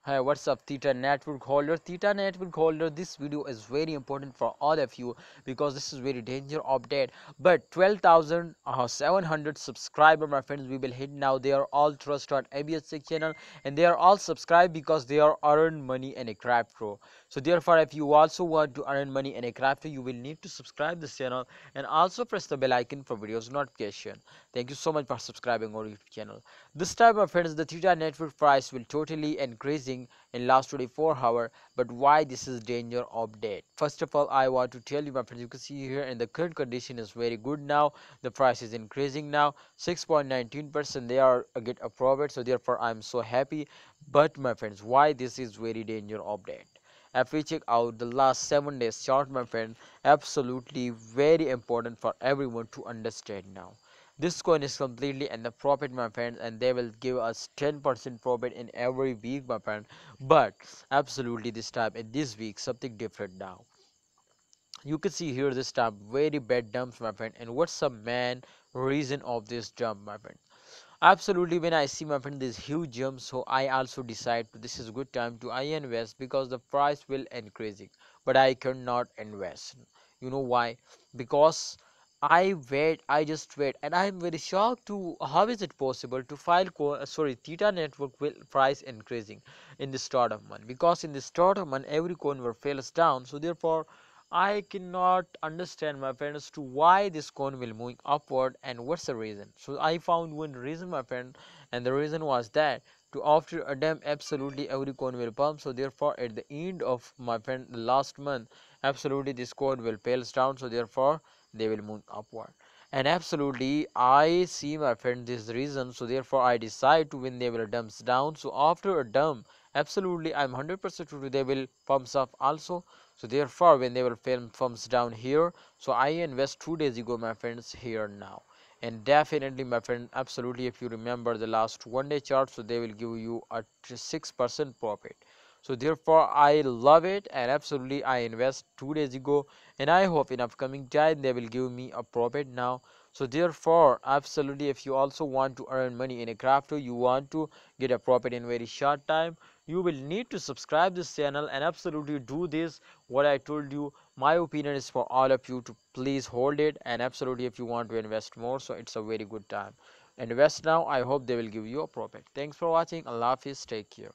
Hey, what's up, Theta Network holder? Theta Network holder, this video is very important for all of you because this is very danger update. But 12,700 subscriber, my friends, we will hit now. They are all trust on ABS channel and they are all subscribed because they are earn money in a crypto. So therefore, if you also want to earn money in a crypto, you will need to subscribe this channel and also press the bell icon for videos notification. Thank you so much for subscribing our YouTube channel. This time, my friends, the Theta Network price will totally increasing in last 24 hours. But why this is danger update? First of all, I want to tell you, my friends, you can see here in the current condition is very good now. The price is increasing now 6.19%. They are get approved, so therefore I'm so happy. But my friends, why this is very danger update? If we check out the last 7 days chart, my friend, absolutely very important for everyone to understand now. This coin is completely in the profit, my friends, and they will give us 10% profit in every week, my friend. But absolutely this time in this week something different now. You can see here this time very bad dumps, my friend. And what's the main reason of this jump, my friend? Absolutely, when I see, my friend, this huge jump, so I also decide this is good time to I invest because the price will increasing, but I cannot invest. You know why? Because I just wait, and I am very shocked to how is it possible to file Theta Network will price increasing in the start of month, because in the start of month every coin will fails down, so therefore I cannot understand, my friends, to why this coin will moving upward and what's the reason. So I found one reason, my friend, and the reason was that to after a damn absolutely every coin will pump. So therefore at the end of, my friend, the last month, absolutely this coin will fails down. So therefore they will move upward. And absolutely I see, my friend, this reason. So therefore I decide to when they will dumps down. So after a dump, absolutely I'm 100% sure they will pumps up also. So therefore when they will film firms down here, so I invest 2 days ago, my friends, here now. And definitely, my friend, absolutely, if you remember the last 1 day chart, so they will give you a 6% profit. So therefore I love it, and absolutely I invest 2 days ago, and I hope in upcoming time they will give me a profit now. So therefore absolutely, if you also want to earn money in a crypto, you want to get a profit in very short time, you will need to subscribe this channel and absolutely do this what I told you. My opinion is for all of you to please hold it, and absolutely if you want to invest more, so it's a very good time. Invest now. I hope they will give you a profit. Thanks for watching. Allah Hafiz. Take care.